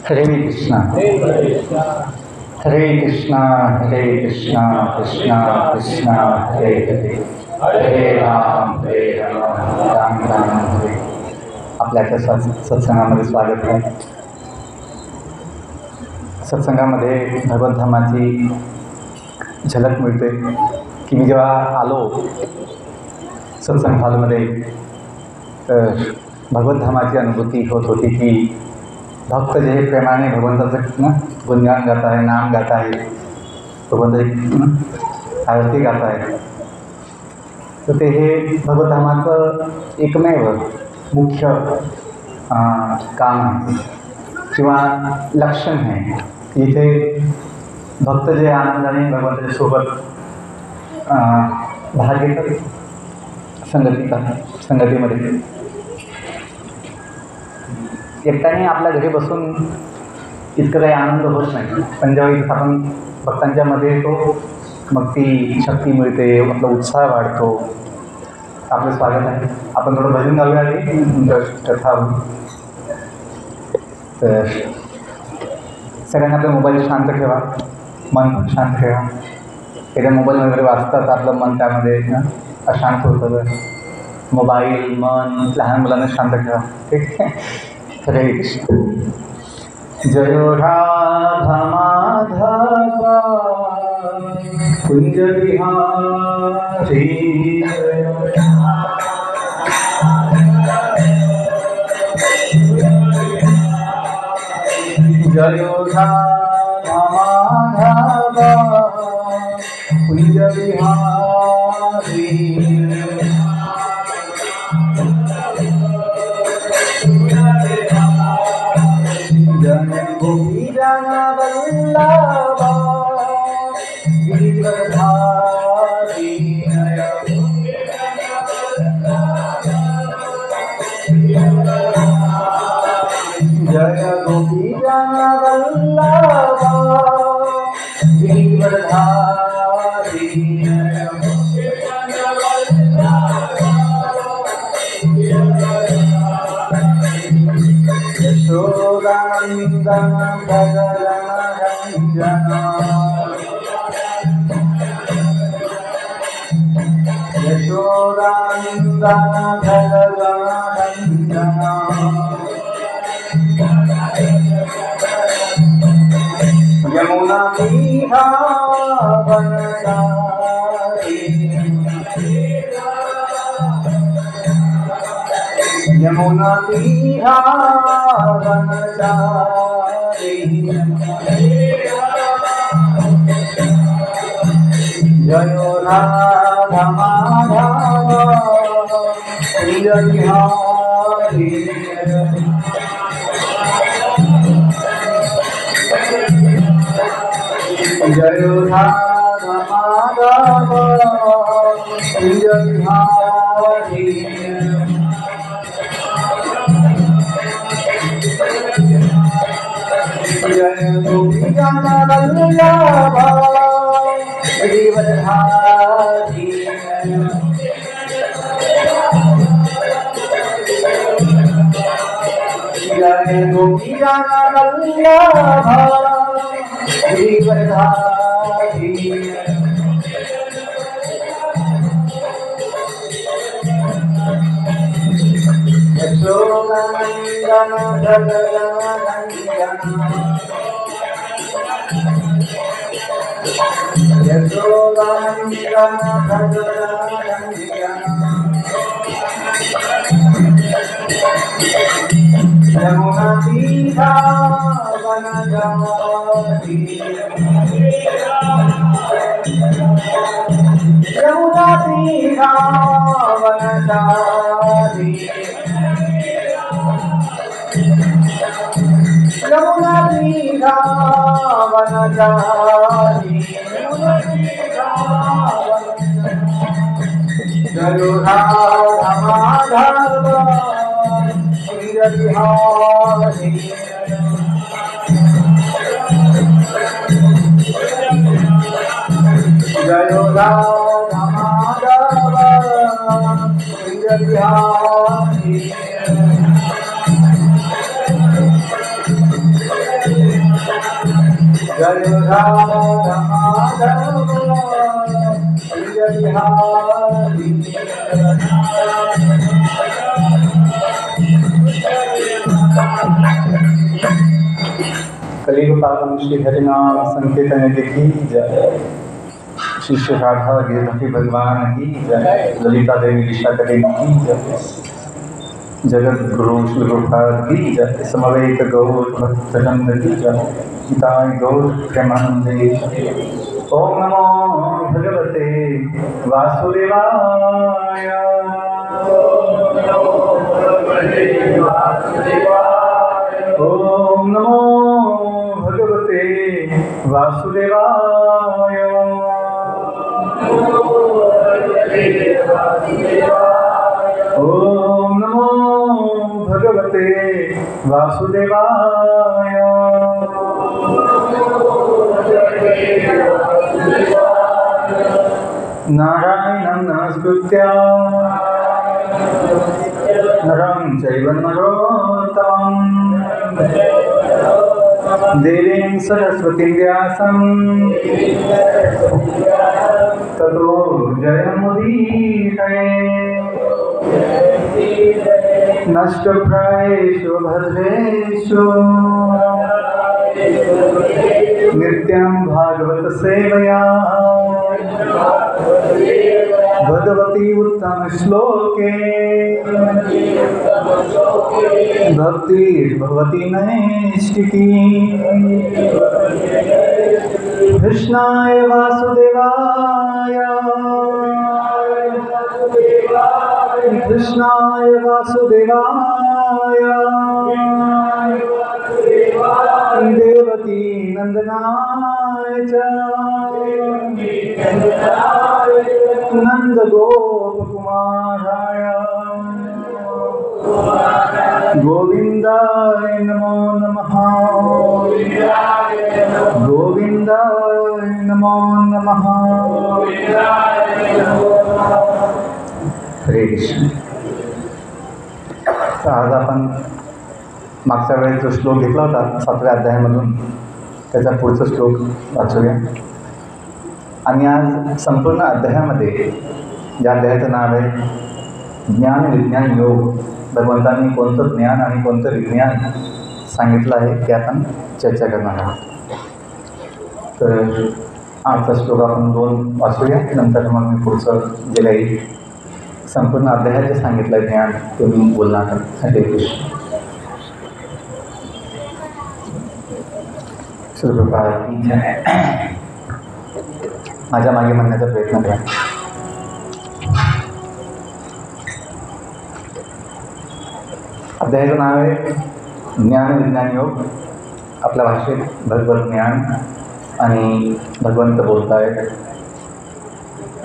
हरे कृष्णा हरे कृष्णा हरे कृष्णा कृष्णा कृष्णा हरे हरे हरे राम राम राम हरे. आपल्या सत्संगामध्ये स्वागत आहे. सत्संगामध्ये भगवद्धामाची झलक मिळते की मी जेव्हा आलो सत्संग हॉलमध्ये भगवद्धामाची अनुभूती होत होती की भक्त जे प्रेमाने भगवंताचं गुणगान गात आहे, नाम गात आहे, भगवंताची आरती गात आहे. तर ते हे भगवद्धामाचं एकमेव मुख्य काम आहे किंवा लक्षण आहे. इथे भक्त जे आनंदाने भगवंताच्या सोबत भाग घेतात संगतीमध्ये. एकट्याने आपल्या घरी बसून इतकं काही आनंद होत नाही, पण जेव्हा इथं आपण भक्तांच्या मध्ये येतो मग ती शक्ती मिळते, आपला उत्साह वाढतो. आपलं स्वागत आहे. आपण थोडं भजन गाऊया कथा. तर सगळ्यांना आपला मोबाईल शांत ठेवा, मन पण शांत ठेवा. एकदा मोबाईल वगैरे वाचतात आपलं मन त्यामध्ये अशांत होतं. मोबाईल मन लहान मुलांना शांत ठेवा. ठीक आहे. हरे कृष्ण. जय राधा माधव कुंज बिहारी जय राधा माधव कुंज बिहारी जन वल्लभा गिरिवरधारी जय गोपी जन वल्लभा गिरिवरधारी यशोदानंदन भगवान यशोदानंदन भगवान यमुना विहावनचारी यमुना विहावनचारी जय राधा माधव कुंज बिहारी जय राधा माधव कुंज बिहारी जय गोपी जन वल्लभा गिरिवरधारी जय गोपी जन वल्लभा गिरिवरधारी यशोदानंदन भगवान यशोदानंदन भगवान यमुना विहावनचारी यमुना विहावनचारी यमुना विहावनचारी जय राधा माधव कुंज बिहारी जय राधा माधव कुंज बिहारी जय राधा माधव जय बिहारी कलियुग पावन श्री हरिनाम संकीर्तन की जय। शिष्य राधा गिरधरी भगवान की जय। ललिता देवी ऋषा करें की जय। जगत गुरु श्री गोपाल की जय। समवेत गौर भक्तवृंद की जय। हिताय गौर प्रेमानंदे। ओम नमो भगवते वासुदेवाय। ओम नमो भगवते वासुदेवाय। ओम नमो भगवते वासुदेवाय। नारायणं नमस्कृत्य नरं चैव नरोत्तमं देवीं सरस्वतीं व्यासं ततो जयमुदीरये। नष्टप्रायेषु भद्रेषु नित्यं भागवत सेवया भगवती उत्तम श्लोके भक्तिर्भवति नैष्टिकी। कृष्णाय वासुदेवाय कृष्णाय वासुदेवाय देवकी नंदनाय च नंद गोप कुमाराय गोविंदाय नमो नमः। गोविंदाय नमो नमः। हरे कृष्ण। तर आज आपण मागच्या वेळेस जो श्लोक घेतला होता 7व्या अध्यायामधून त्याचा पुढचा श्लोक वाचूया। आणि आज संपूर्ण अध्यायामध्ये ज्या अध्यायाचं नाव आहे ज्ञान विज्ञान योग, भगवंतांनी कोणतं ज्ञान आणि कोणतं विज्ञान सांगितलं आहे ते आपण चर्चा करणार आहोत। तर आजचा श्लोक आपण 2 वाचूया, नंतर मग मी पुढचं जे काही संपूर्ण अध्यायाचे सांगितलं ज्ञान ते मी बोलणार आहे। हरे कृष्ण। सुप्रभात की जय। माझ्या मागे म्हणण्याचा प्रयत्न करा। अध्यायाचं नाव आहे ज्ञान विज्ञान योग। आपल्या भाषेत भगवत ज्ञान आणि भगवंत बोलतायत।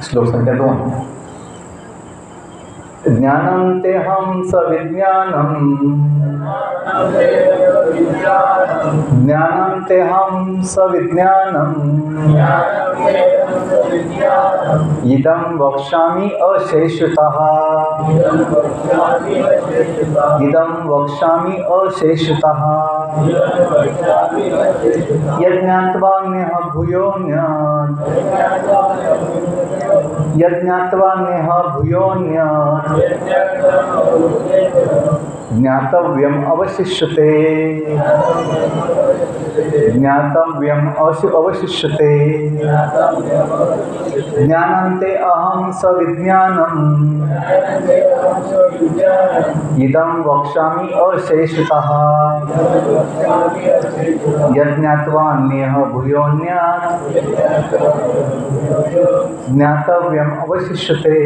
श्लोक संख्या 2। ज्ञानं तेहं सविज्ञानम् ज्ञानं तेहं सविज्ञानम् इदं वक्ष्यामि अशेषतः इदं वक्ष्यामि अशेषतः यज्ञात्वान्यः भूयोऽन्यत् यज्ञात्वान्यः भूयोऽन्यत् ज्ञातव्यम् अवशिष्यते ज्ञातव्यम् अवशिष्यते। ज्ञानन्ते अहं सविज्ञानम् इदं वक्ष्यामि अशेषतः यज्ञात्वान्यः भूयोऽन्यत् ज्ञातव्यम् अवशिष्यते।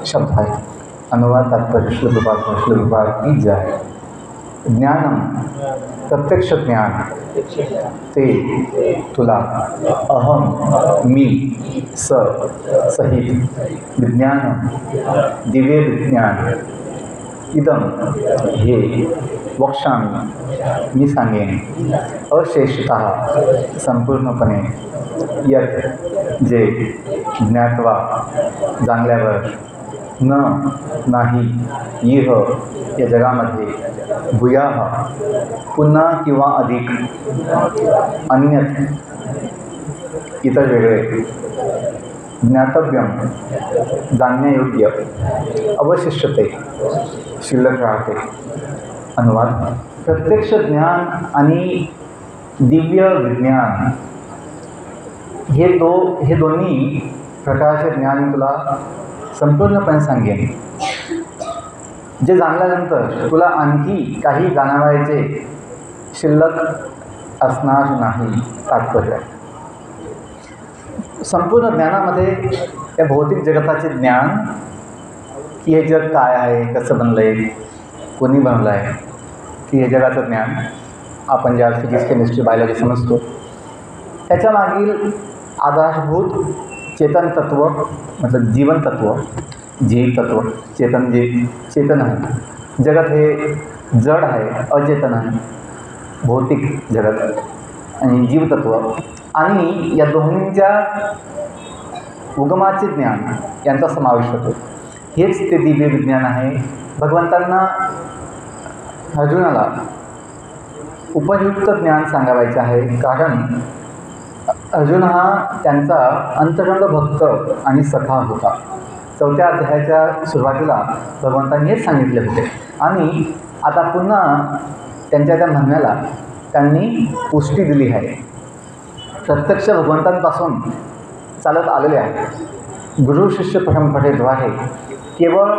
शब्द है अनुवाद तात्पर्य श्लोकपाठ की जय। ज्ञानम प्रत्यक्ष ज्ञान ते तुला अहम मी सहित विज्ञान दिव्य विज्ञान इदम हे वक्ष्यामी मी सांगेन अशेषतः संपूर्णपणे यत जे ज्ञात्वा जाणल्यावर न नाही इह या जगामध्ये भूयाः पुन्हा किंवा अधिक अन्यत इतर वेगळे ज्ञातव्यम जाणण्यायोग्य अवशिष्यते शिल्लक राहते. अनुवाद: प्रत्यक्ष ज्ञान आणि दिव्य विज्ञान हे दोन्ही प्रकारचे ज्ञान तुला संपूर्णपणे सांगेन, जे जाणल्यानंतर तुला आणखी काही जाणवायचे शिल्लक असणार नाही. तात्पर्य: संपूर्ण ज्ञानामध्ये या भौतिक जगताचे ज्ञान, की हे जग काय आहे, कसं बनलं आहे, कोणी बनलं आहे, की हे जगाचं ज्ञान आपण ज्या फिजिक्स, केमिस्ट्री, बायोलॉजी समजतो, त्याच्या मागील आधारभूत चेतन तत्व, मतलब जीवन तत्व, जीव तत्व, चेतन आहे. जगत हे जड आहे, अचेतन आहे, भौतिक जगत आणि जीवतत्व, आणि या दोन्हींच्या उगमाचे ज्ञान यांचा समावेश होतो. हेच ते दिव्य विज्ञान आहे. भगवंतांना अर्जुनाला उपयुक्त ज्ञान सांगायचे आहे, कारण अर्जुन हा त्यांचा अंतरंग भक्त आणि सखा होता. 4थ्या अध्यायाच्या सुरुवातीला भगवंतांनी हेच सांगितले होते, आणि आता पुन्हा त्यांच्या त्या म्हणण्याला त्यांनी पुष्टी दिली आहे. प्रत्यक्ष भगवंतांपासून चालत आलेले आहे. गुरु शिष्य परंपरेद्वारे केवळ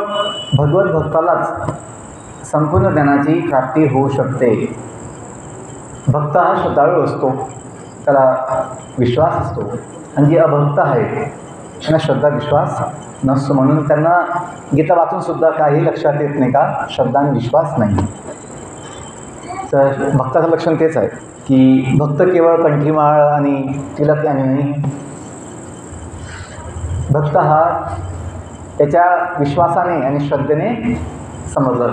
भगवत भक्तालाच संपूर्ण ज्ञानाची प्राप्ती होऊ शकते. भक्त हा श्रद्धाळू असतो, त्याला विश्वास असतो, आणि जे अभक्त आहेत त्यांना श्रद्धा विश्वास नसतो. म्हणून त्यांना गीता वाचून सुद्धा काही लक्षात येत नाही का श्रद्धा आणि विश्वास नाही. तर भक्ताचं लक्षण तेच आहे की भक्त केवळ कंठीमाळ आणि तिलक याने नाही, भक्त हा त्याच्या विश्वासाने आणि श्रद्धेने समजला.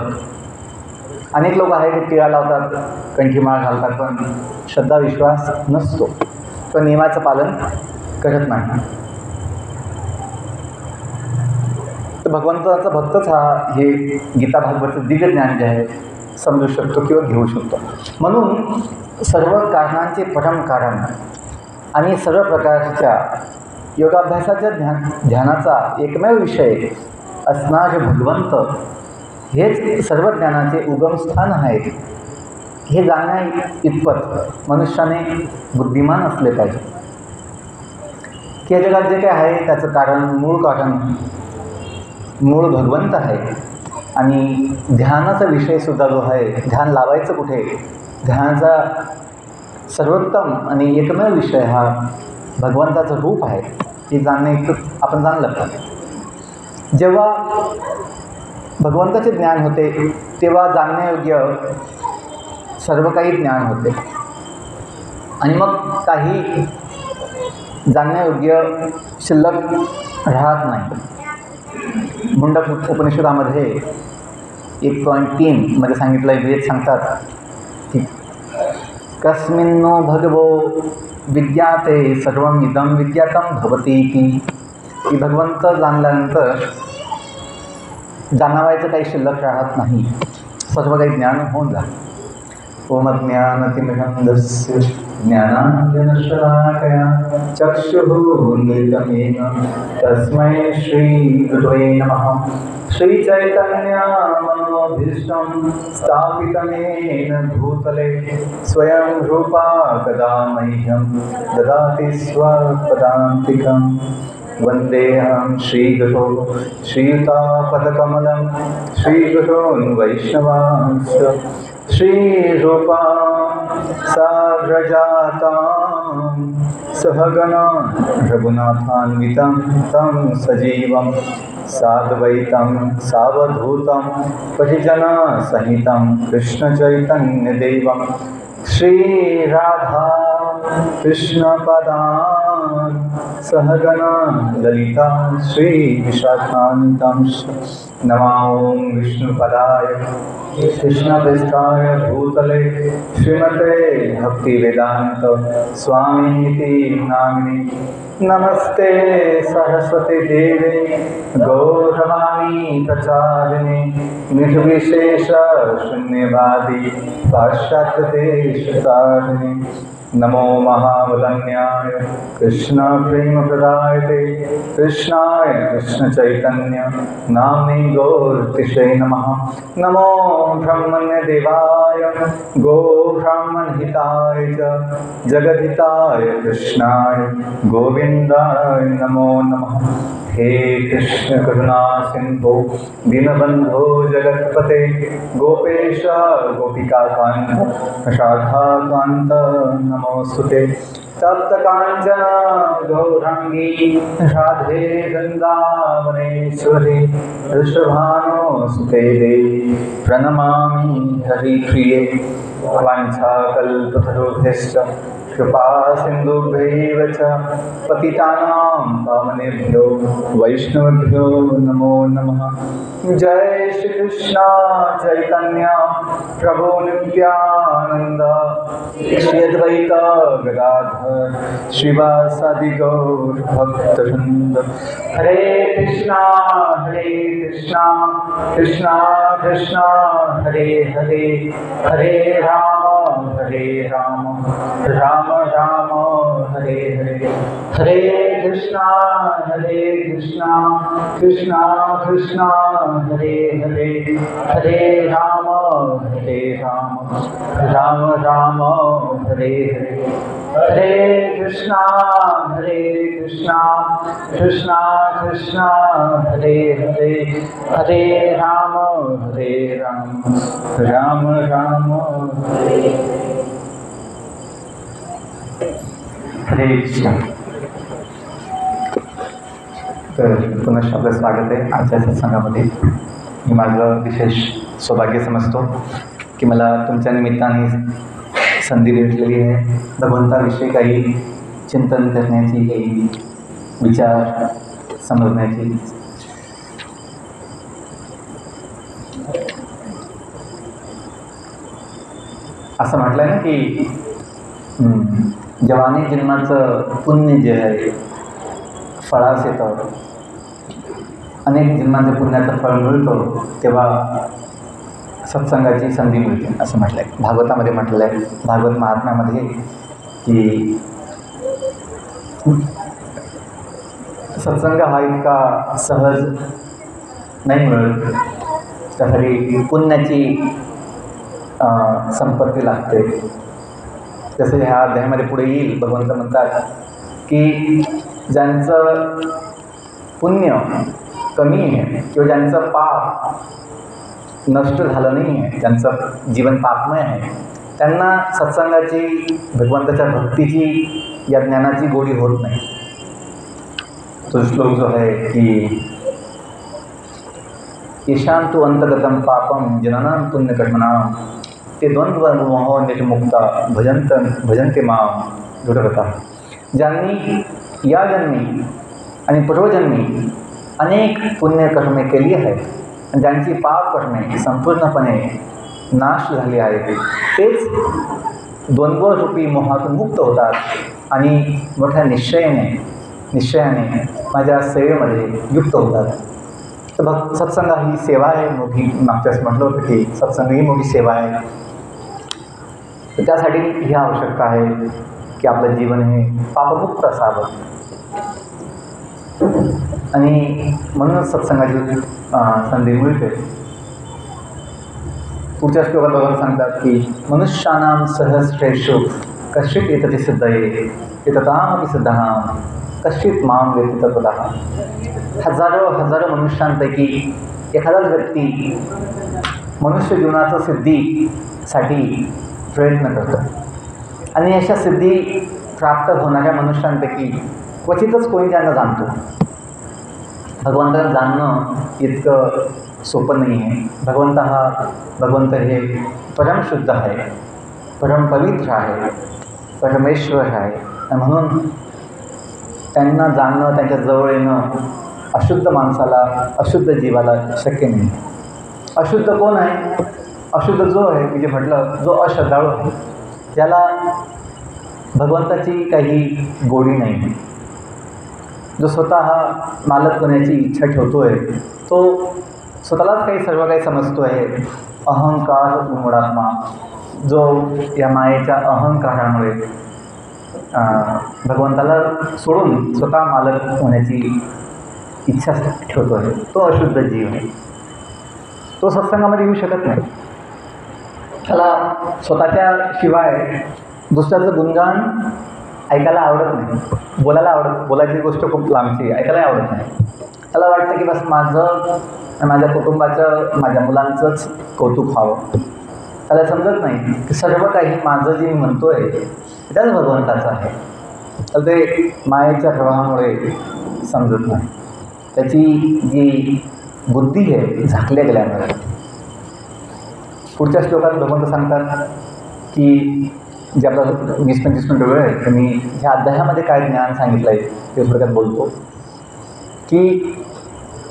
अनेक लोक आहेत ते टिळा लावतात, कंठीमाळ घालतात, पण श्रद्धा विश्वास नसतो, तो नियमाचं पालन करत नाही. तर भगवंताचा भक्तच हे गीता भागवतचं दिव्य ज्ञान जे आहे समजू शकतो किंवा घेऊ शकतो. म्हणून सर्व कारणांचे परमकारण आणि सर्व प्रकारच्या योगाभ्यासाच्या ध्यानाचा एकमेव विषय असणारे भगवंत हेच सर्व ज्ञानाचे उगमस्थान आहेत. हे जाणण्या इतपत मनुष्याने बुद्धिमान असले पाहिजे की या जगात जे काय आहे त्याचं कारण, मूळ भगवंत आहे. आणि ध्यानाचा विषयसुद्धा जो आहे, ध्यान लावायचं कुठे, ध्यानाचा सर्वोत्तम आणि एकमेव विषय हा भगवंताचं रूप आहे. हे जाणणे इतकं आपण जाणलं पाहिजे. जेव्हा भगवंताचे ज्ञान होते तेव्हा जाणण्यायोग्य सर्व काही ज्ञान होते, आणि मग काही जाणण्यायोग्य शिल्लक राहत नाही. मुंडक उपनिषदामध्ये 1.3 मध्ये सांगितलं आहे, वेद सांगतात की कस्मिन्नो भगवो विद्याते सर्वम इदम विद्यातम भवती, की भगवंत जाणल्यानंतर जाणावायचं काही शिल्लक राहत नाही, सर्व काही ज्ञान होऊन जातं. ओम ज्ञानतिमिरन्धस्य ज्ञानाञ्जनशलाकया चक्षुरुन्मिलितं तस्मै श्रीगुरवे नमः. श्रीचैतन्यमनोभीष्टं स्थापितं येन भूतले स्वयं रूपा कदा मह्यं ददाति स्वपदान्तिकं. वन्देऽहं श्रीगुरो श्रीयुतापदकमलं श्रीगुरोन् वैष्णवांश्च श्रीरूपां साग्रजातां सहगणा रघुनाथान्वितं तं सजीवं साद्वैतं सावधूतं परिजनसहितं कृष्णचैतन्यदेवं श्रीराधा कृष्णपदान् सहगणा ललिता श्रीविशाखान्वितं नमामि विष्णुपदाय कृष्णपृष्ठाय भूतले श्रीमते भक्तिवेदांत स्वामीति नामिने नमस्ते सरस्वती देवे गौरवाणी प्रचारिणे निर्विशेष शून्यवादी पाश्चात्यदेशतारिणे नमो महावदन्याय कृष्ण प्रेम प्रदायते कृष्णाय कृष्ण चैतन्य नाम्ने गौरतिशे नमः नमो ब्रह्मण्य देवाय गो ब्राह्मण हिताय च जगद्हिताय कृष्णाय गोविंदाय नमो नमः। हे कृष्ण करुणा सिंधु दीनबंधो जगत्पते गोपेश गोपिकाकांत राधाकांत नमोस्तुते तप्त कांचन गौरांगी राधे वृंदावनेश्वरी वृषभानुसुते देवी प्रणमामि हरिप्रिये वाञ्छाकल्पतरुभ्यश्च कृपा सिन्धुभ्यैव च पतितानां पावनेभ्यो वैष्णवेभ्यो नमो नमः। जय श्री कृष्ण चैतन्य प्रभु नित्यानंद श्री अद्वैत गदाधर श्रीवासादि गौर भक्तवृंद। हरे कृष्णा कृष्णा कृष्णा हरे हरे हरे राम राम राम हरे हरे। हरे कृष्णा कृष्णा कृष्णा हरे हरे हरे राम राम राम हरे हरे। हरे कृष्णा कृष्णा कृष्णा हरे हरे हरे राम राम राम हरे हरे कृष्ण। तर पुनश्च आपलं स्वागत आहे आजच्या सत्संगामध्ये। मी माझं विशेष सौभाग्य समजतो की मला तुमच्या निमित्ताने संधी भेटलेली आहे भगवंताविषयी काही चिंतन करण्याची, काही विचार समजण्याची। असं म्हटलं ना की जेव्हा अनेक जन्माचं पुण्य जे आहे फळास येतं, अनेक जन्माचं पुण्याचं फळ मिळतं तेव्हा सत्संगाची संधी मिळते असं म्हटलं आहे। भागवतामध्ये म्हटलं आहे, भागवत महात्म्यामध्ये, की सत्संग हा इतका सहज नाही मिळत, त्यासाठी पुण्याची संपत्ती लागते। जसं ह्या अध्यायामध्ये पुढे येईल, भगवंत म्हणतात की ज्यांचं पुण्य कमी आहे किंवा ज्यांचं पाप नष्ट झालं नाही आहे, त्यांचं जीवन पापमय आहे, त्यांना सत्संगाची, भगवंताच्या भक्तीची या ज्ञानाची गोडी होत नाही। तो श्लोक जो आहे की ईशांतु अंतगतम पापम जननां पुण्यकर्मणां ते द्वंद्व मोह निर्मुक्ता भजन्ते माम दृढव्रता। ज्यांनी या जन्मी आणि पूर्वजन्मी अनेक पुण्यकर्मे केली आहेत आणि ज्यांची पापकर्मे संपूर्णपणे नाश झाली आहेत, तेच द्वंद्वरूपी मोहातून मुक्त होतात आणि मोठ्या निश्चयाने माझ्या सेवेमध्ये युक्त होतात। तर सत्संग ही सेवा आहे मोठी। मागच्याच म्हटलं होतं की सत्संग ही मोठी सेवा आहे। तर त्यासाठी ही आवश्यकता आहे की आपलं जीवन हे पापमुक्त असावं आणि म्हणूनच सत्संगाची संधी मिळते। पुढच्या श्लोकात भगवान सांगतात की मनुष्यानां सहस्रेषु कश्चित् एतति सिद्धये एततामपि सिद्धानां कश्चित् मां वेत्ति तत्त्वतः। हजारो मनुष्यांपैकी एखादाच व्यक्ती मनुष्य जीवनाचं सिद्धीसाठी प्रयत्न करतो आणि अशा सिद्धी प्राप्त होणाऱ्या मनुष्यांपैकी क्वचितच कोणी त्यांना जाणतो। भगवंताला जाणणं इतकं सोपं नाही आहे। भगवंत हे परमशुद्ध आहे, परमपवित्र आहे, परमेश्वर आहे आणि म्हणून त्यांना जाणणं, त्यांच्या जवळ येणं अशुद्ध माणसाला, अशुद्ध जीवाला शक्य नाही। अशुद्ध कोण आहे? अशुद्ध जो आहे, मी जे म्हटलं, जो अश्रद्धाळू आहे, ज्याला भगवंताची काही गोडी नाही, जो स्वतः मालक होण्याची इच्छा ठेवतो आहे, तो स्वतःलाच सर्व काही समजतो आहे, अहंकार उन्मळात्मा, जो या मायेच्या अहंकारामुळे भगवंताला सोडून स्वतः मालक होण्याची इच्छा ठेवतो आहे, तो अशुद्ध जीव आहे. तो सत्संगामध्ये येऊ शकत नाही. त्याला स्वतःच्या शिवाय दुसऱ्याचं गुणगान ऐकायला आवडत नाही, बोलायची गोष्ट खूप लांबची, ऐकायला आवडत नाही. त्याला वाटतं की बस माझं, माझ्या कुटुंबाचं, माझ्या मुलांचंच कौतुक व्हावं. त्याला समजत नाही की सर्व काही माझं जे मी म्हणतो आहे त्याच भगवंताचं आहे. तर ते मायेच्या प्रवाहामुळे समजत नाही. त्याची जी बुद्धी आहे झाकल्या गेल्यामुळे. पुढच्या श्लोकात भगवंत सांगतात की जे आपला 20-25 मिनिटं वेळ आहे, तर मी ह्या अध्यायामध्ये काय ज्ञान सांगितलं आहे ते थोडक्यात बोलतो की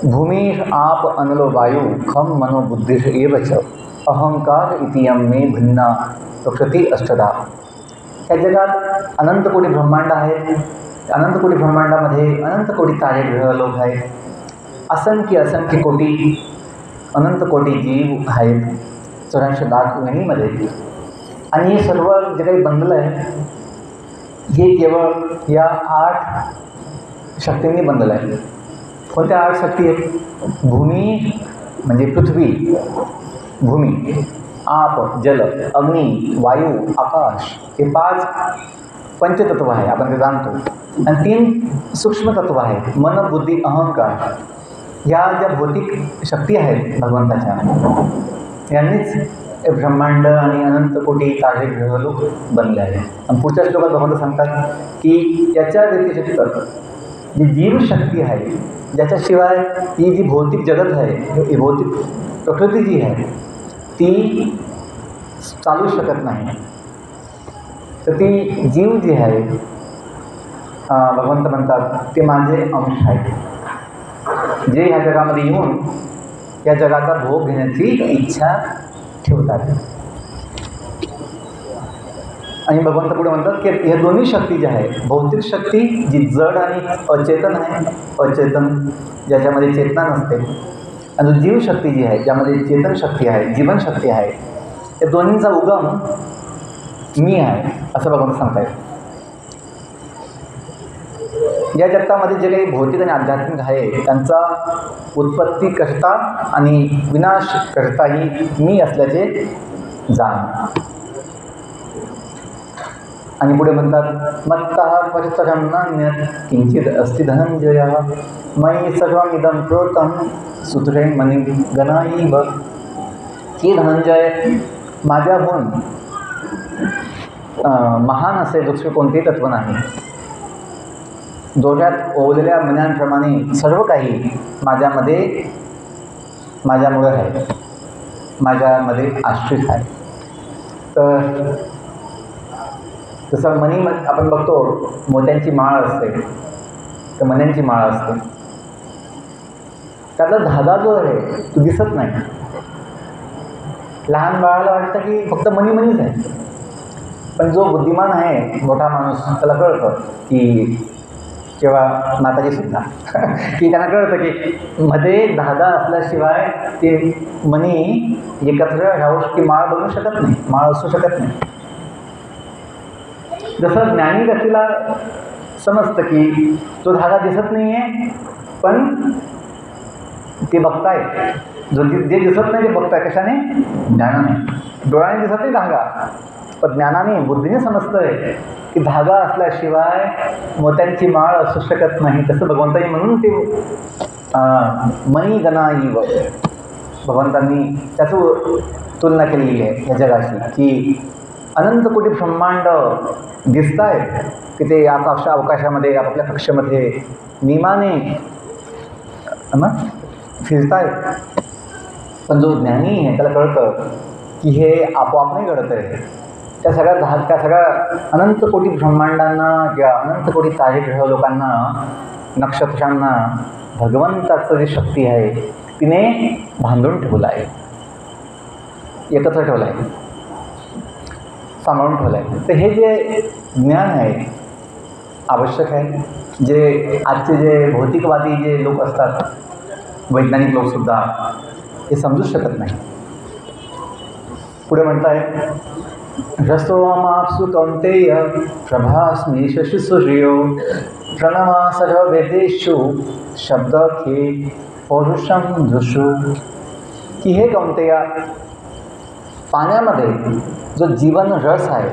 भूमी आप अनलो वायू खम मनो बुद्धिश एवच अहंकार इतियम मे भिन्ना प्रकृती अष्टदा. ह्या जगात अनंत कोटी ब्रह्मांड आहेत. अनंत कोटी ब्रह्मांडामध्ये अनंत कोटी तारे ग्रह लोक आहेत. असंख्य कोटी अनंत कोटी जीव आहेत 84 लाख योनीमध्ये. आणि हे सर्व जे काही बनलं आहे हे केवळ या 8 शक्तींनी बनलेलं आहे. कोणत्या 8 शक्ती आहेत? भूमी म्हणजे पृथ्वी, भूमी, आप जल, अग्नी, वायू, आकाश, हे 5 पंचतत्व आहे, आपण ते जाणतो. आणि 3 सूक्ष्म तत्व आहेत, मन, बुद्धी, अहंकार. ह्या ज्या भौतिक शक्ती आहेत भगवंताच्या, यांनीच ब्रह्मांड आणि अनंत कोटी तारे ग्रहलोक बनले आहे. आणि पुढच्या श्लोकात भगवंत सांगतात की याच्या व्यतिरिक्त जी जीवशक्ती आहे, ज्याच्याशिवाय ही जी भौतिक जगत आहे, ही भौतिक प्रकृती जी आहे ती चालू शकत नाही. तर ती जीव जी आहे, भगवंत म्हणतात ते माझे अंश आहेत, जे ह्या जगामध्ये येऊन या जगाचा भोग घेण्याची इच्छा ठेवतात. आणि भगवंत पुढे म्हणतात की ह्या दोन्ही शक्ती ज्या आहेत, भौतिक शक्ती जी जड आणि अचेतन आहे, अचेतन ज्याच्यामध्ये चेतना नसते, आणि जीवशक्ती जी आहे ज्यामध्ये चेतन शक्ती आहे, जीवनशक्ती आहे, या दोन्हींचा उगम मी आहे असं भगवंत सांगतायत. या जगतामध्ये जे काही भौतिक आणि आध्यात्मिक आहे त्यांचा उत्पत्ती करता आणि विनाश करताही मी असल्याचे जाण. आणि पुढे म्हणतात मत्तः परितरं नान्यत् किंचित अस्ति धनंजय मयि सर्वमिदं प्रोतं सूत्रे मणिगणाइव. की धनंजय, माझ्याहून महान असे दुसरे कोणतेही तत्व नाही. दोऱ्यात ओवलेल्या मण्यांप्रमाणे सर्व काही माझ्यामुळे आहे, माझ्यामध्ये आश्रित आहे. तर जसं मणी आपण बघतो, मोत्यांची माळ असते, तर मण्यांची माळ असते, त्यातला धागा जो आहे तो दिसत नाही. लहान बाळाला वाटतं की फक्त मणीच आहे, पण जो बुद्धिमान आहे, मोठा माणूस, त्याला कळतं की किंवा माताजी सुद्धा की त्यांना कळतं की मध्ये धागा असल्याशिवाय ते मणी एकत्र राहू, ती माळ बनवू शकत नाही, माळ असू शकत नाही. जसं ज्ञानी व्यक्तीला समजतं की तो धागा दिसत नाही आहे, पण ते बघताय, जे दिसत नाही ते बघताय. कशाने? ज्ञानाने. डोळ्याने दिसत नाही धागा, पण ज्ञानाने, बुद्धीने समजतंय की धागा असल्याशिवाय मोत्यांची माळ असू शकत नाही. तसं भगवंतांनी म्हणून ते मणिगणाइव, भगवंतांनी त्याचं तुलना केलेली आहे या जगाशी, की अनंत कोटी ब्रह्मांड दिसत आहेत की ते अवकाशामध्ये, आपापल्या कक्षेमध्ये नियमाने फिरत आहेत. पण जो ज्ञानी आहे त्याला कळतं की हे आपोआप नाही घडत आहे. त्या सगळ्या अनंत कोटी ब्रह्मांडांना किंवा अनंत कोटी तारे ग्रह लोकांना, नक्षत्रांना भगवंताचं जी शक्ती आहे तिने बांधून ठेवलं आहे. एकत्र ठेवलं आहे, सांभाळून ठेवलं आहे. तर हे जे ज्ञान आहे आवश्यक आहे. जे आजचे जे भौतिकवादी जे लोक असतात, वैज्ञानिक लोकसुद्धा हे समजू शकत नाही. पुढे म्हणत आहे, ह्रस्वमाप्सु कौन्तेय प्रभास्मि शशिसूर्यो प्रणवा सर्ववेदेषु शब्दखे पौरुषम जुषु. की हे कौन्तेया, पाण्यामध्ये जो जीवन रस आहे,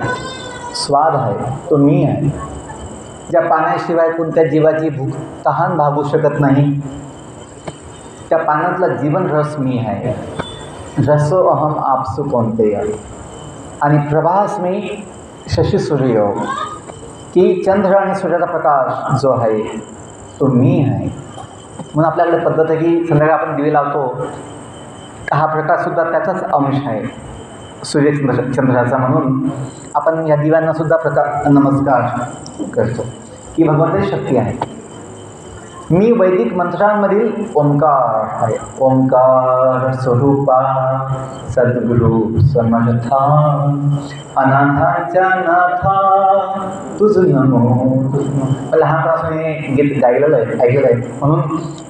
स्वाद आहे, तो मी आहे. ज्या पाण्याशिवाय कोणत्या जीवाची भूक तहान भागू शकत नाही, त्या पाण्यातला जीवन रस मी आहे. रसो अहम आपसु कौन्तेय. आणि प्रभास्मी शशिसूर्य, की चंद्र आणि सूर्याचा प्रकाश जो आहे तो मी आहे. म्हणून आपल्याकडे पद्धत आहे की संध्याकाळी आपण दिवे लावतो, हा प्रकाशसुद्धा त्याचाच अंश आहे, चंद्राचा. म्हणून आपण या दिव्यांनासुद्धा नमस्कार करतो की भगवंताची शक्ती आहे. मी वैदिक मंत्रांमधील ओंकार आहे. ओंकार स्वरूपा सद्गुरु समर्था अनाथांच्या नाथा तुझ नमो. लहानपणापासून हे गीत गायलेलं आहे, ऐकलेलं आहे. म्हणून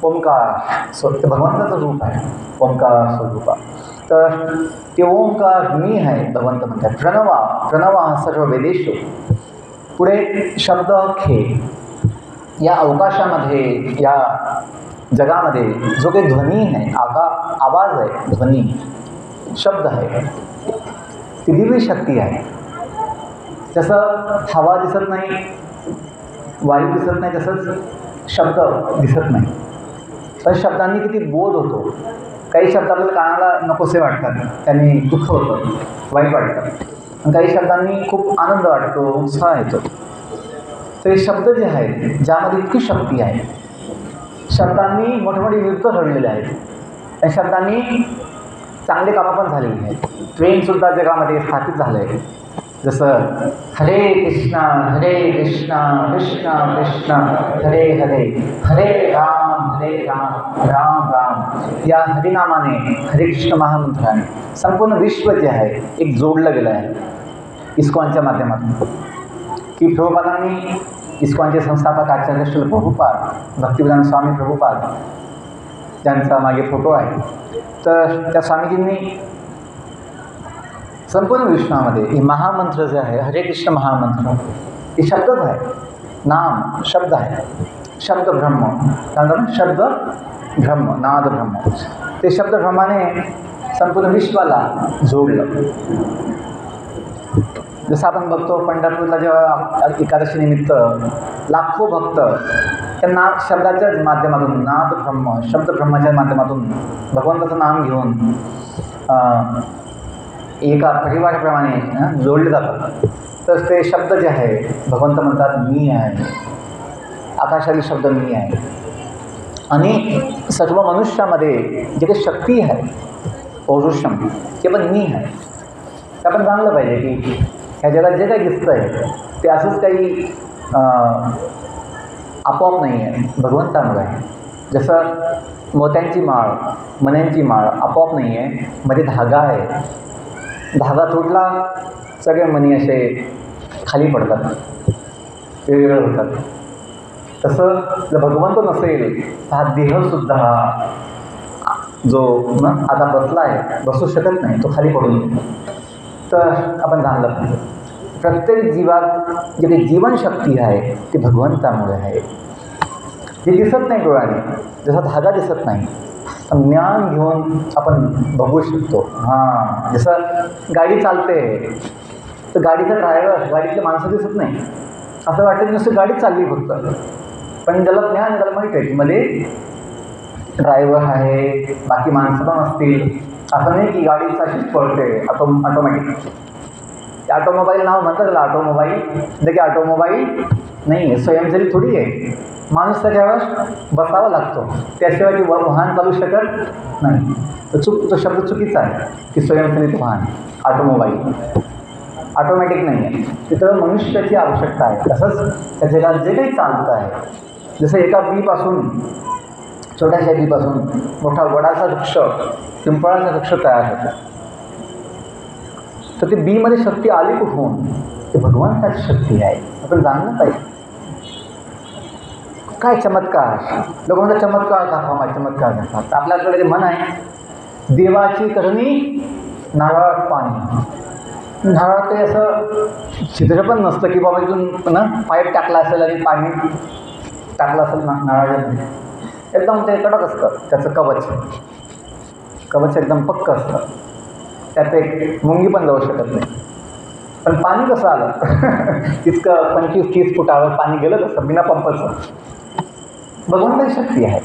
ओंकार ते भगवंताचं रूप आहे, ओंकार स्वरूपा. तर ते ओंकार मी आहे भगवंत म्हणतात. प्रणवा सर्व वेदेषु. पुढे शब्द खे. या अवकाशामध्ये, या जगामध्ये जो काही ध्वनी आहे, आवाज आहे, ध्वनी शब्द आहे, ती दिव्य शक्ती आहे. जसं हवा दिसत नाही, वायू दिसत नाही, तसंच शब्द दिसत नाही. पण शब्दांनी किती बोध होतो. काही शब्द आपल्याला कानाला नकोसे वाटतात, त्यांनी दुःख होतं, वाईट वाटतं. आणि काही शब्दांनी खूप आनंद वाटतो, उत्साह येतो. तर हे शब्द जे आहेत, ज्यामध्ये इतकी शक्ती आहे, शब्दांनी मोठमोठे युद्ध घडलेले आहेत, त्या शब्दांनी चांगले कामं पण झालेली आहेत. प्रेमसुद्धा जगामध्ये स्थापित झालं आहे. जसं हरे कृष्णा कृष्णा कृष्ण हरे हरे, हरे राम राम राम. या हरिनामाने, हरे कृष्ण महामंत्राने संपूर्ण विश्व जे आहे एक जोडलं गेलं आहे इस्कॉनच्या माध्यमातून. की प्रभुपादांनी, इस्कॉनचे संस्थापक आचार्य श्रील प्रभुपाद, भक्तिवेदांत स्वामी प्रभुपाद, ज्यांचा मागे फोटो आहे, तर त्या स्वामीजींनी संपूर्ण विश्वामध्ये हे महामंत्र जे आहे, हरे कृष्ण महामंत्र, हे शब्दच आहे, नाम शब्द आहे. शब्द ब्रह्म, त्यानंतर शब्द ब्रह्म, नाद ब्रह्म. ते शब्द ब्रह्माने संपूर्ण विश्वाला जोडलं. जसं आपण बघतो पंढरपूरला जेव्हा एकादशी निमित्त लाखो भक्त त्यांना शब्दाच्याच माध्यमातून, नाद ब्रह्म, शब्द ब्रह्माच्या माध्यमातून भगवंताचं नाम घेऊन एका परिवाराप्रमाणे जोडले जातात. तर ते शब्द जे आहे, भगवंत म्हणतात मी आहे. आकाशातील शब्द मी आहे. आणि सर्व मनुष्यामध्ये जे काही शक्ती आहे, पौरुषम, ते पण मी आहे. ते आपण जाणलं पाहिजे की ह्या जगात जे काही दिसतं आहे ते असंच काही आपोआप नाही आहे, भगवंतामुळे आहे. जसं मोत्यांची माळ, मण्यांची माळ आपोआप नाही आहे, मध्ये धागा आहे. धागा तुटला, सगळे मणी असे खाली पडतात, वेगवेगळे होतात. तसं जर भगवंत नसेल तर हा देहसुद्धा जो आता बसला आहे, बसू शकत नाही, तो खाली पडून येतो. तर आपण जाणलं पाहिजे प्रत्येक जीवात जे काही जीवनशक्ती आहे ती भगवंतामुळे आहे. जी दिसत नाही डोळ्याने, जसा धागा दिसत नाही, पण ज्ञान घेऊन आपण बघू शकतो. हां, जसं गाडी चालते तर गाडीचा ड्रायव्हर, गाडीतले माणसं दिसत नाही, असं वाटतं की नुसतं गाडीच चालली फक्त. पण ज्याला ज्ञान, त्याला माहीत आहे की मध्ये ड्रायव्हर आहे, बाकी माणसं पण असतील. असं नाही की गाडी अशीच पळते ऑटोमॅटिक. ते ऑटोमोबाईल नाव म्हणतात त्याला, ऑटोमोबाईल. की ऑटोमोबाईल नाही आहे, स्वयंचलित थोडी आहे. माणूस त्याच्यावर बसावा लागतो, त्याशिवाय ती वाहन चालू शकत नाही. तर तो शब्द चुकीचा आहे की स्वयंचलित वाहन, ऑटोमोबाईल ऑटोमॅटिक नाही आहे. तिथं मनुष्याची आवश्यकता आहे. तसंच त्या जगात जे काही चालतं आहे, जसं एका बीपासून, छोट्याशा बीपासून मोठा वडाचा वृक्ष, पिंपळाचा वृक्ष तयार होतो. तर ते बीमध्ये शक्ती आली कुठून? ते भगवंताची शक्ती आहे, आपण जाणलं पाहिजे. काय चमत्कार, लोक म्हणतात चमत्कार दाखवा, माझा चमत्कार दाखवा. तर आपल्याकडे मन आहे, देवाची करणी नारळात पाणी. नारळात काही असं छिद्र पण नसतं की बाबा इथून ना पाईप टाकला असेल आणि पाणी टाकलं असेल ना नारळामध्ये. एकदम ते कडक असतं त्याचं कवच एकदम पक्क असतं, त्यात एक मुंगी पण जाऊ शकत नाही. पण पाणी कसं आलं? तितकं 25-30 फुटावर पाणी गेलं कसं बिना पंपाचं? भगवंताची शक्ती आहे.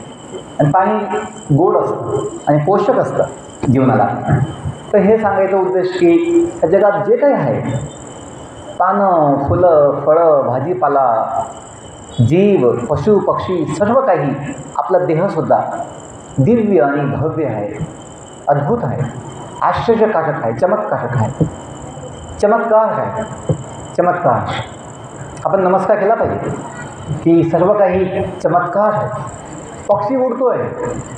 आणि पाणी गोड असतं आणि पोषक असतं जीवनाला. तर हे सांगायचं उद्देश की या जगात जे काही आहे, पानं, फुलं, फळं, भाजीपाला, जीव, पशु, पक्षी, सर्व काही, आपला देहसुद्धा दिव्य आणि भव्य आहे, अद्भुत आहे, आश्चर्यकारक आहे, चमत्कारक आहे. चमत्कार. आपण नमस्कार केला पाहिजे की सर्व काही चमत्कार आहे. पक्षी उडतोय,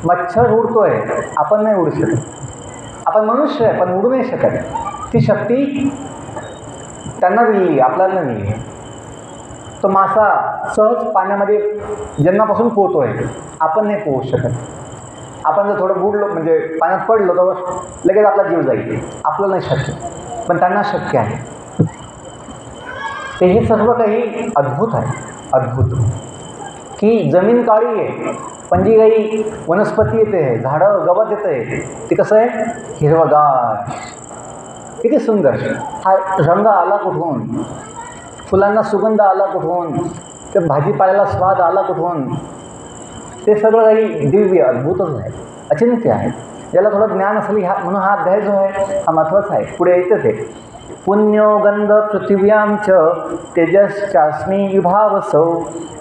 मच्छर उडतोय, आपण नाही उडू शकत. आपण मनुष्य आहे पण उडू नाही शकत. ती शक्ती त्यांना दिली, आपल्याला नाही दिली. तो मासा सहज पाण्यामध्ये जन्मापासून पोहतोय, आपण नाही पोहू शकत. आपण जर थोडं बुडलो म्हणजे पाण्यात पडलो तर लगेच आपला जीव जाईल, आपल्याला नाही शक्य, पण त्यांना शक्य आहे. ते हे सर्व काही अद्भुत आहे. अद्भुत की जमीन काळी आहे पण जी काही वनस्पती येते, झाडं गवत येतं आहे, ते कसं आहे? हिरवगार, किती सुंदर. हा रंग आला कुठून? फुलांना सुगंध आला कुठून? ते भाजीपाल्याला स्वाद आला कुठून? ते सगळं काही दिव्य अद्भुतच आहे, अचिंत्य आहे. ज्याला थोडं ज्ञान असेल म्हणून हा अध्याय जो आहे हा महत्त्वाचा आहे. पुढे येतं ते पुण्यो गंध पृथिव्यां च तेजश्चास्मी विभावसौ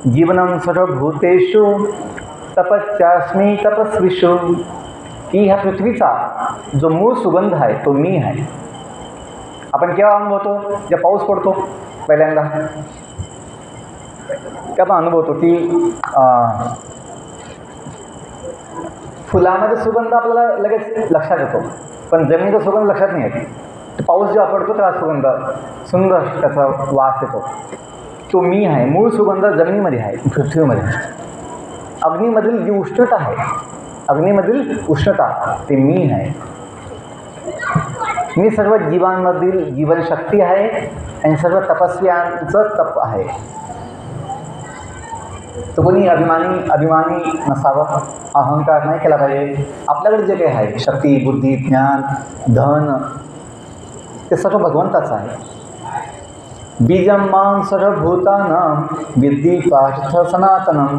जीवनं सर्वभूतेषु तपश्चास्मी तपस्विषु. की ह्या पृथ्वीचा जो मूळ सुगंध आहे तो मी आहे. आपण केव्हा अनुभवतो? जेव्हा पाऊस पडतो पहिल्यांदा, तेव्हा अनुभवतो की फुलामध्ये सुगंध आपल्याला लगेच लक्षात येतो, पण जमिनीचा सुगंध लक्षात नाही येत. पाऊस जेव्हा पडतो तेव्हा सुगंध सुंदर त्याचा वास येतो. तो मी आहे. मूळ सुगंध जमिनीमध्ये आहे, पृथ्वीमध्ये. अग्नीमधील जी उष्णता आहे, अग्नीमधील उष्णता ते मी आहे. मी सर्व जीवांमधील जीवनशक्ती आहे आणि सर्व तपस्व्यांचं तप आहे. तर कोणी अभिमानी नसावं, अहंकार नाही केला पाहिजे. आपल्याकडे जे काही आहे शक्ती, बुद्धी, ज्ञान, धन, ते सर्व भगवंताचं आहे. बीजं मां सर्वभूतानां विद्धि पार्थ सनातनं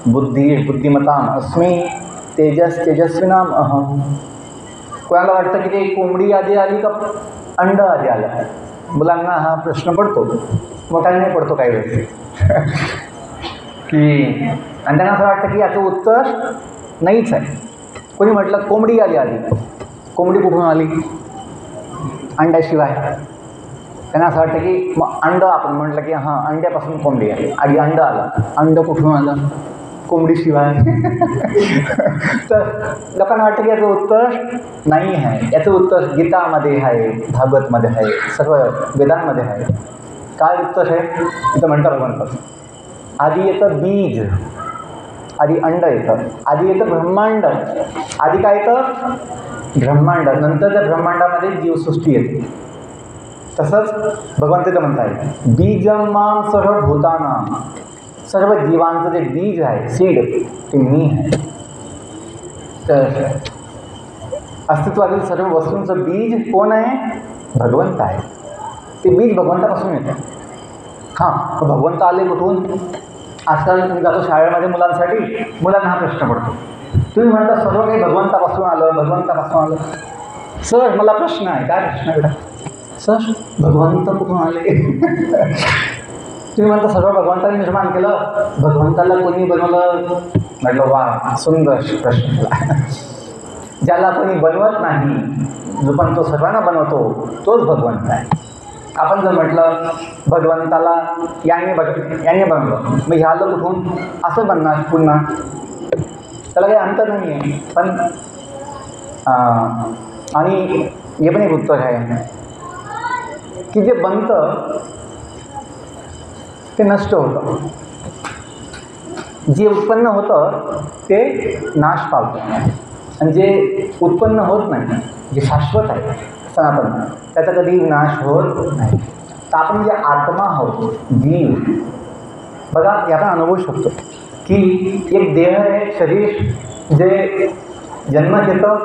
बुद्धिमताम् अस्मि तेजस्विनाम अहम. कोणाला वाटतं की ते कोंबडी आधी आली का अंड आधी आलं? मुलांना हा प्रश्न पडतो, मोठ्यांना नाही पडतो काही वेळेस की, आणि त्यांना असं वाटतं की याचं उत्तर नाहीच आहे. कोणी म्हटलं कोंबडी आली, कोंबडी कुठून आली? अंड्याशिवाय. त्यांना असं वाटतं की मग अंड, आपण म्हटलं की हां अंड्यापासून कोंबडी आहे, आधी अंड आलं, अंड कुठून आलं? कोंबडीशिवाय. तर लोकांना वाटतं की याचं उत्तर नाही आहे. याचं उत्तर गीतामध्ये आहे, भागवतमध्ये आहे, सर्व वेदांमध्ये आहे. काय उत्तर आहे? इथं म्हणतात भगवंत, आधी येतं बीज, आधी अंड येतं, आधी येतं ब्रह्मांड. आधी काय येतं? ब्रह्मांड. नंतर त्या ब्रह्मांडामध्ये जीवसृष्टी येते. तसंच भगवंत इथं म्हणतात बीजं मां सर्वभूतानां. सर्व जीवांचं जे बीज आहे, सीड, ते मी आहे. तर अस्तित्वातील सर्व वस्तूंचं बीज कोण आहे? भगवंत आहे. ते बीज भगवंतापासून येतं. हां, भगवंत आले कुठून? आजकाल मी जातो शाळेमध्ये मुलांना हा प्रश्न पडतो. तुम्ही म्हणता सर्व काही भगवंतापासून आलं. सर मला प्रश्न आहे. काय प्रश्न आहे बेटा? सर भगवंत कुठून आले? तुम्ही म्हणता सर्व भगवंताने निर्माण केलं, भगवंताला कोणी बनवलं? म्हटलं वा, सुंदर प्रश्न. ज्याला कोणी बनवत नाही, जो पण तो सर्वांना बनवतो, तोच भगवंत आहे. आपण जर म्हटलं भगवंताला यांनी बनवलं, मग हे आलं कुठून? असं बनणार पुन्हा, त्याला काही अंतर नाही आहे. पण आणि हे पण एक उत्तर आहे की जे बनतं ते नष्ट होतं, जे उत्पन्न होतं ते नाश पावतं, आणि जे उत्पन्न होत नाही, जे शाश्वत आहे सनातन, त्याचा कधी नाश होत नाही. तर आपण जे आत्मा आहोत, जीव, बघा याचा अनुभवू शकतो की एक देह आहे, शरीर जे जन्म घेतं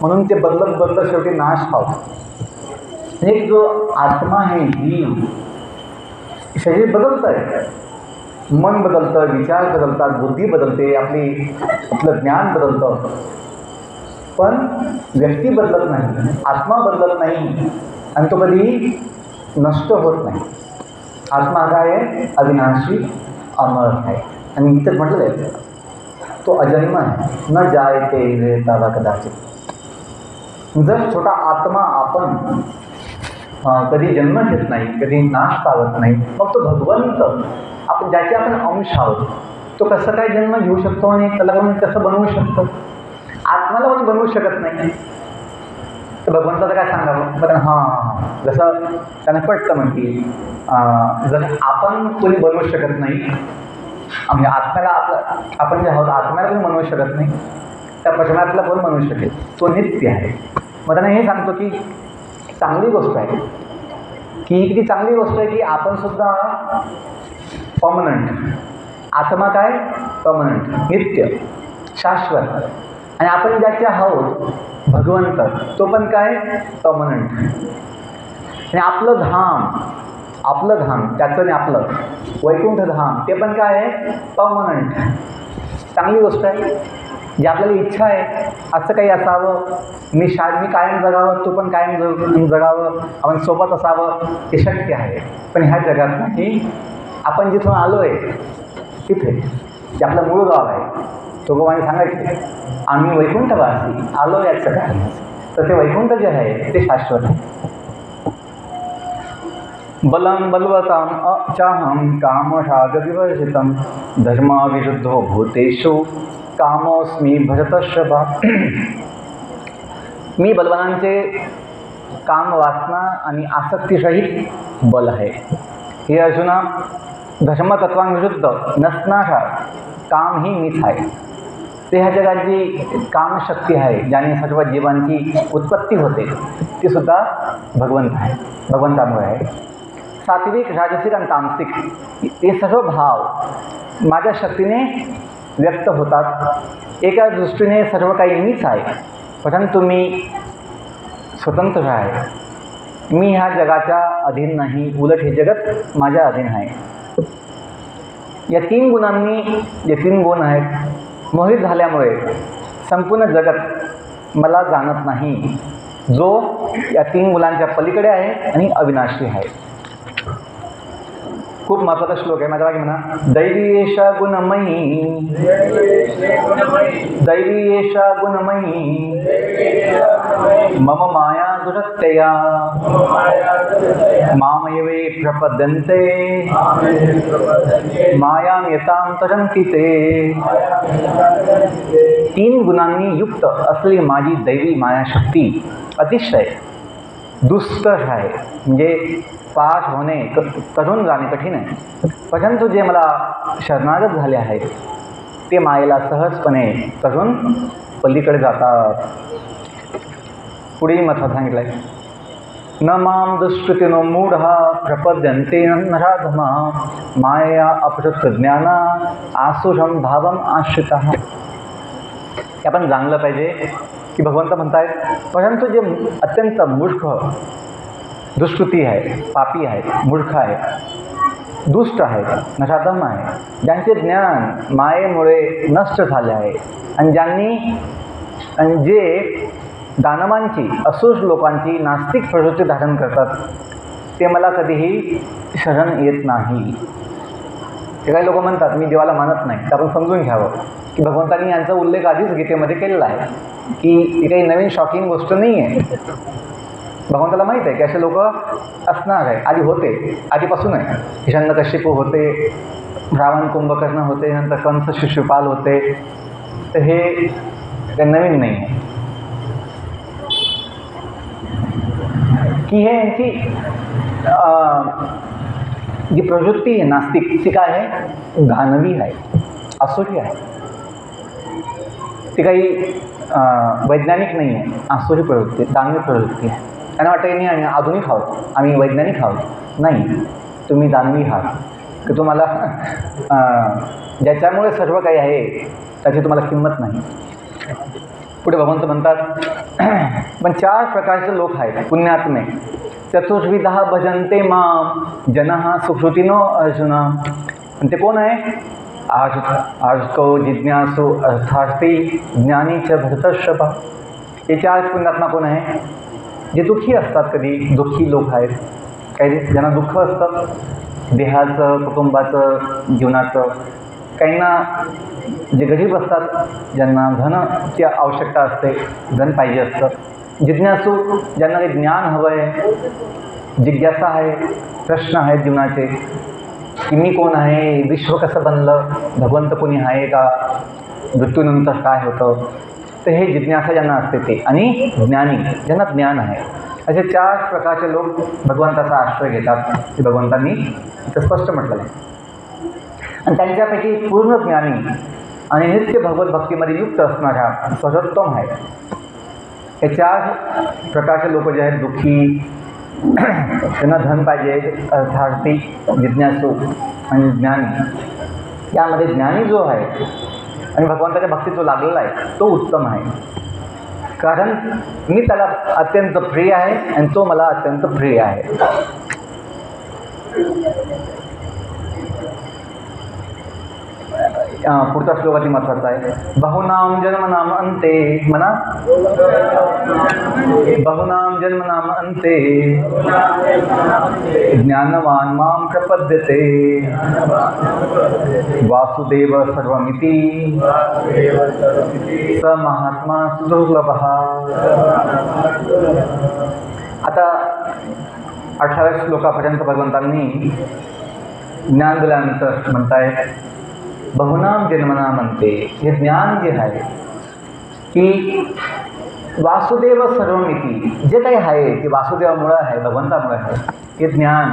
म्हणून ते बदलत बदलत शेवटी नाश पावतं. एक जो आत्मा आहे, जीव, शरीर बदलतं आहे, मन बदलतं, विचार बदलतात, बुद्धी बदलते, आपलं ज्ञान बदलतं, पण व्यक्ती बदलत नाही, आत्मा बदलत नाही, आणि तो कधी नष्ट होत नाही. आत्मा काय आहे? अविनाशी, अमर आहे. आणि इथं म्हटलं आहे तो अजन्म आहे, न जायते विरतावा कदाचित. जर छोटा आत्मा आपण कधी जन्म घेत नाही, कधी नाश पावत नाही, मग तो भगवंत आपण ज्याचे आपण अंश आहोत, तो कसं काय जन्म घेऊ शकतो आणि त्याला कसं बनवू शकतो? आत्माला पण बनवू शकत नाही, तर भगवंताचं काय सांगावं? बरं, हां, जसं त्यानं पटतं म्हणते, जर आपण कोणी बनवू शकत नाही, म्हणजे आत्म्याला आपण जे आहोत आत्म्याला पण बनवू शकत नाही, त्या परमात्म्याला पण बनवू शकेल, तो नित्य आहे. मग त्यांना हे सांगतो की चांगली गोष्ट आहे, की किती चांगली गोष्ट आहे की आपण सुद्धा परमनंट, आत्मा काय? परमनंट, नित्य, शाश्वत, आणि आपण ज्याचे आहोत भगवंत, तो पण काय? परमनंट. आणि आपलं धाम त्याचं आणि आपलं वैकुंठ धाम ते पण काय आहे? परमनंट. चांगली गोष्ट आहे. जी आपल्याला इच्छा आहे असं काही असावं, मी कायम जगावं, तू पण कायम जगावं, आपण सोबत असावं, हे शक्य आहे. पण ह्या जगात नाही. आपण जिथून आलो आहे तिथे, जे आपलं मूळ गाव आहे, तो गोवाने सांगायचे आम्ही वैकुंठवासी आलो याचं काय, तर ते वैकुंठ जे आहे ते शाश्वत आहे. बलं बलवताम अचाहम कामरागविवर्जितं धर्मविरुद्धो भूतेषु कामोस्मी भरतर्षभा. मी बलवानांचे काम, वासना आणि आसक्तीसहित बल आहे. हे अर्जुना, धर्मतत्वांविरुद्ध नसणारा काम ही मीच आहे. ते ह्या जगात जी कामशक्ती आहे, ज्याने सर्व जीवांची उत्पत्ती होते, ती सुद्धा भगवंत आहे, भगवंतामुळे आहे. सात्विक, राजसिक आणि तामसिक हे सर्व भाव माझ्या शक्तीने व्यक्त होतात. एका दृष्टीने सर्व काही मीच आहे, परंतु मी स्वतंत्र आहे. मी ह्या जगाच्या अधीन नाही, उलट हे जगत माझ्या अधीन आहे. या तीन गुणांनी, जे तीन गुण आहेत, मोहित झाल्यामुळे संपूर्ण जगत मला जाणत नाही, जो या तीन गुणांच्या पलीकडे आहे आणि अविनाशी आहे. खूप महत्त्वाचा श्लोक आहे, माझ्या मागे म्हणा. दैवी एषा गुणमयी, दैवी एषा गुणमयी, मम माया दुरत्यया, मामयवे प्रपद्यन्ते, मायां यतां तरन्ति ते. तीन गुणांनी युक्त असलेली माझी दैवी मायाशक्ती अतिशय दुस्तर आहे, म्हणजे पार होणे, करून जाणे कठीण आहे. परंतु जे मला शरणागत झाले आहेत ते मायेला सहजपणे करून पलीकडे जातात. पुढे महत्त्वाचं सांगितलं आहे. न माम दुष्कृतिनो मूढा प्रपद्यन्ते नराधमा माया अपहृत ज्ञाना आसुरम भावम आश्रितः. हे आपण जाणलं पाहिजे की भगवंत म्हणतायत, परंतु जे अत्यंत मूर्ख, दुष्कृती आहे, पापी आहे, मूर्ख आहे, दुष्ट आहे, नराधम आहे, ज्यांचे ज्ञान मायेमुळे नष्ट झाले आहे, आणि जे दानवांची, असुर लोकांची नास्तिक प्रवृत्ती धारण करतात, ते मला कधीही शरण येत नाही. ते काही लोक म्हणतात मी देवाला मानत नाही, तर आपण समजून घ्यावं की भगवंतांनी यांचा उल्लेख आधीच गीतेमध्ये केलेला आहे, की ही काही नवीन शॉकिंग गोष्ट नाही आहे. भगवंताला माहीत आहे की असे लोक असणार आहे, आधी होते, आधीपासून आहे. हिरण्यकश्यप होते, रावण कुंभकर्ण होते, नंतर कंस शिशुपाल होते, तर हे काही नवीन नाही आहे. की हे यांची जी प्रवृत्ती आहे नास्तिक ती काय आहे, दानवी आहे, आसुरी आहे. ती काही वैज्ञानिक नाही आहे, आसुरी प्रवृत्ती, दानवी प्रवृत्ती आहे. त्यांना वाटतं की नाही आम्ही आधुनिक आहोत, आम्ही वैज्ञानिक आहोत. नाही, तुम्ही दानवी आहात, की तुम्हाला ज्याच्यामुळे सर्व काही आहे त्याची तुम्हाला किंमत नाही. पुढे भगवंत म्हणतात पण 4 प्रकारचे लोक आहेत पुण्यात्मे. चतुर्विधा भजन्ते माम जनः सुकृतिनो अर्जुना. आणि ते कोण आहे, आर्को जिज्ञासू अर्थार्थी ज्ञानी च भरतर्षभा. हे 4 पुण्यात्मा कोण आहे, जे दुःखी असतात. कधी दुःखी लोक आहेत, काही ज्यांना दुःख असतं देहाचं, कुटुंबाचं, जीवनाचं. काहींना जे गरीब असतात, ज्यांना धनाची आवश्यकता असते, धन पाहिजे असतं. जिज्ञासू, ज्यांना काही ज्ञान हवं आहे, जिज्ञासा आहे, प्रश्न आहेत जीवनाचे, की मी कोण आहे, विश्व कसं बनलं, भगवंत कोणी आहे का, मृत्यूनंतर काय होतं. तर हे जिज्ञासा ज्यांना असते ते. आणि ज्ञानी, ज्यांना ज्ञान आहे. असे 4 प्रकारचे लोक भगवंताचा आश्रय घेतात, हे भगवंतांनी इथं स्पष्ट म्हटलं आहे. आणि त्यांच्यापैकी पूर्ण ज्ञानी आणि नित्य भगवत भक्तीमध्ये युक्त असणारा सर्वोत्तम आहे. हे 4 प्रकारचे लोक जे आहेत, दुःखी, त्यांना धन पाहिजे, अर्थार्थी, जिज्ञासू आणि ज्ञानी. यामध्ये ज्ञानी जो आहे आणि भगवंताच्या भक्तीत जो लागलेला आहे तो उत्तम आहे. कारण मी त्याला अत्यंत प्रिय आहे आणि तो मला अत्यंत प्रिय आहे. पुढचा श्लोक अति महत्त्वाचा आहे. बहुनाम जन्मनाम अंते, म्हणा, बहुनाम जन्मनाम अंते ज्ञानवान माम प्रपद्यते वासुदेव सर्वमिति स महात्मा सुदुर्लभः. आता 18 श्लोकापर्यंत भगवंतांनी ज्ञान दिल्यानंतर म्हणतायत बहुनाम जन्मना म्हणते. हे ज्ञान जे आहे की वासुदेव सर्वमिती, जे काही आहे ते वासुदेवामुळं आहे, भगवंतामुळे आहे. हे ज्ञान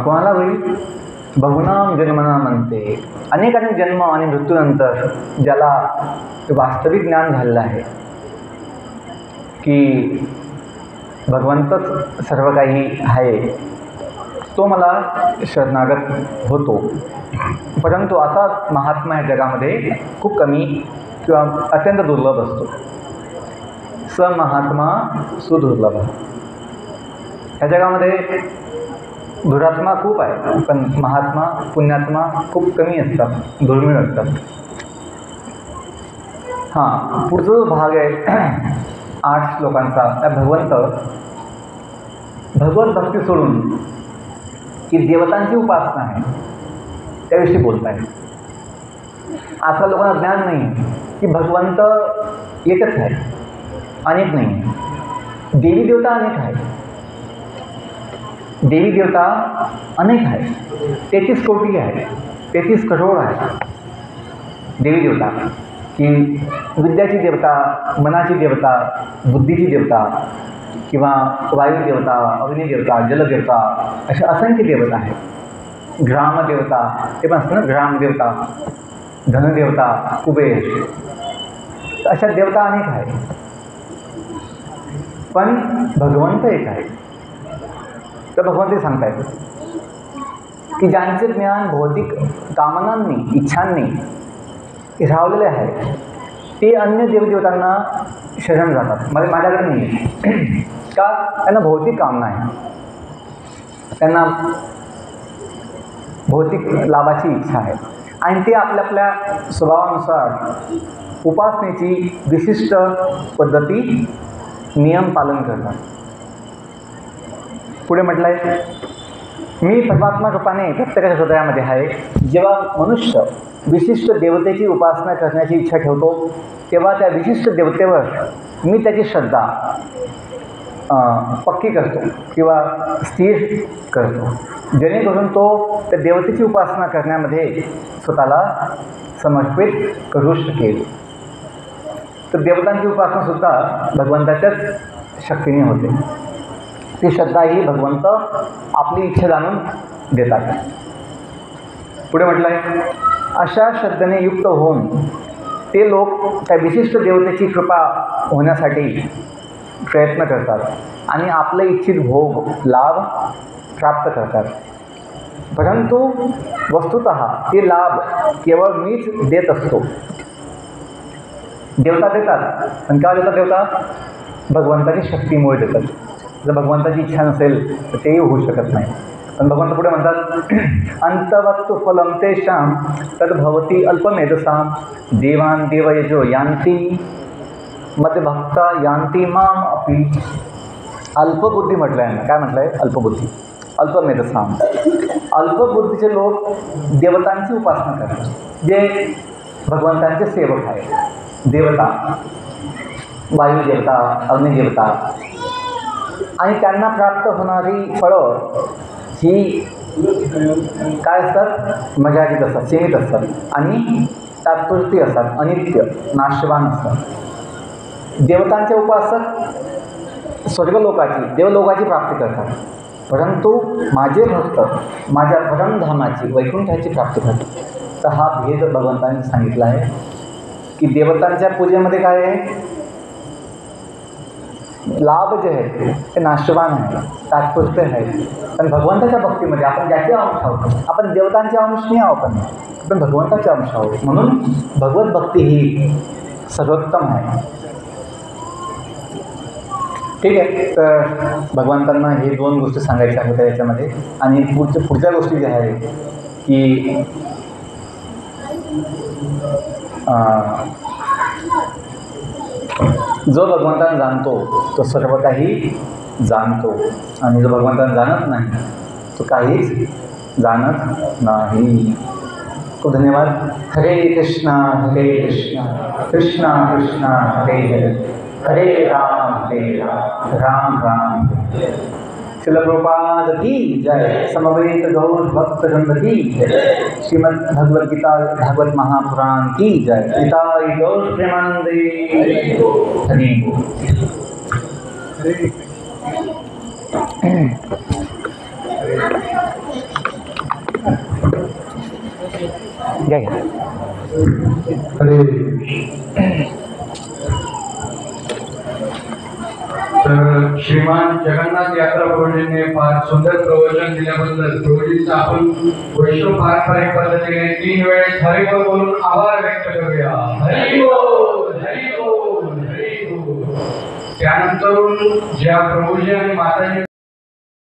कोणाला होईल, बहुनाम जन्मना म्हणते. अनेक जन्म आणि मृत्यूनंतर ज्याला वास्तविक ज्ञान झालेलं आहे की भगवंतच सर्व काही आहे, तो मला शरणागत होतो. परंतु असा महात्मा या जगामध्ये खूप कमी किंवा अत्यंत दुर्लभ असतो. स महात्मा सुदुर्लभ. या जगामध्ये दुरात्मा खूप आहे, पण महात्मा, पुण्यात्मा खूप कमी असतात, दुर्मिळ असतात. हां, पुढचा जो भाग आहे 8 श्लोकांचा, त्या भगवत भक्ती सोडून की देवतांची उपासना आहे त्याविषयी बोलत आहे. असं लोकांना ज्ञान नाही की भगवंत एकच आहे, अनेक नाही. देवी देवता अनेक आहे, देवी देवता अनेक आहे. 33 कोटी आहे, 33 करोड आहे देवी देवता. की विद्याची देवता, मनाची देवता, बुद्धीची देवता, किंवा वायू देवता, अग्नी देवता, जलदेवता, अशा असंख्य देवता आहेत. ग्रामदेवता, ते पण असतं ना, ग्रामदेवता, धनदेवता, कुबेर, अशा देवता अनेक आहेत. पण भगवंत एक आहे. तर भगवंत सांगतायत की ज्यांचे ज्ञान भौतिक कामनांनी, इच्छांनी रावलेले आहे ते अन्य देवदेवतांना शरण जातात. माझ्याकडे नाही आहे का, त्यांना भौतिक कामना आहे, त्यांना भौतिक लाभाची इच्छा आहे आणि ते आपल्या आपल्या स्वभावानुसार उपासनेची विशिष्ट पद्धती, नियम पालन करतात. पुढे म्हटलं आहे मी परमात्मा रूपाने प्रत्येकाच्या हृदयामध्ये आहे. जेव्हा मनुष्य विशिष्ट देवतेची उपासना करण्याची इच्छा ठेवतो तेव्हा त्या विशिष्ट देवतेवर मी त्याची श्रद्धा पक्की करतो किंवा स्थिर करतो, जेणेकरून तो त्या देवतेची उपासना करण्यामध्ये स्वतःला समर्पित करू शकेल. तर देवतांची उपासनासुद्धा भगवंताच्याच शक्तीने होते. ती श्रद्धा ही भगवंत आपली इच्छा जाणून देतात. पुढे म्हटलं आहे, अशा श्रद्धेने युक्त होऊन ते लोक त्या विशिष्ट देवतेची कृपा होण्यासाठी प्रयत्न करतात आणि आपले इच्छित भोग लाभ प्राप्त करतात. परंतु वस्तुतः ते लाभ केवळ मीच देत असतो. देवता देतात, पण केव्हा देतात देवता? भगवंताची शक्तीमुळे देतात. जर भगवंताची इच्छा नसेल तर तेही होऊ शकत नाही. पण भगवंत पुढे म्हणतात, अंतवत्तु फलं तेषां तद्भवति अल्पमेधसां देवान् देवयजो यान्ति मद्भक्ता यान्ति माम अपि. अल्पबुद्धी म्हटलं आहे ना, काय म्हटलं आहे? अल्पबुद्धी, अल्पमेधसां. अल्पबुद्धीचे लोक देवतांची उपासना करतात, जे भगवंतांचे सेवक आहेत. देवता, वायुदेवता, अग्निदेवता, आणि त्यांना प्राप्त होणारी फळं ही काय असतात? मर्यादित असतात, सीमित असतात आणि तात्पुरती असतात, अनित्य, नाशवान असतात. देवतांचे उपासक स्वर्गलोकाची, देवलोकाची प्राप्ती करतात, परंतु माझे भक्त माझ्या परमधामाची, वैकुंठाची प्राप्ती करतात. तर हा भेद भगवंतांनी सांगितला आहे की देवतांच्या पूजेमध्ये काय आहे? लाभ जे आहे ते नाशवान आहे, तात्पुरते आहे. पण भगवंताच्या भक्तीमध्ये आपण ज्याचे अंश आहोत, आपण देवतांचे अंश नाही आहोत, आपण भगवंताचे अंश आहोत. म्हणून भगवत भक्ती ही सर्वोत्तम आहे. ठीक आहे. तर भगवंतांना हे दोन गोष्टी सांगायच्या होत्या याच्यामध्ये. आणि पुढच्या गोष्टी ज्या आहे की जो भगवंतांना जाणतो तो सर्व काही जाणतो, आणि जो भगवंतांना जाणत नाही तो काहीच जाणत नाही. खूप धन्यवाद. हरे कृष्णा कृष्णा कृष्णा हरे हरे, हरे राम राम राम. श्रील प्रभुपाद की जय. समवेत गौर भक्त वृंद की जय. श्रीमद् भगवद गीता भागवत महापुराण की जय. निताई गौर प्रेमानंदे. हरि बोल. जय. तर श्रीमान जगन्नाथ यात्रा प्रभूजींनी फार सुंदर प्रवचन दिल्याबद्दल प्रभूजींचा आपण वैष्णव पारंपरिक पद्धतीने 3 वेळेस हरिबोल बोलून आभार व्यक्त करूया. हरिबोल हरिबोल हरिबोल. त्यानंतर ज्या प्रभूजी आणि माताजी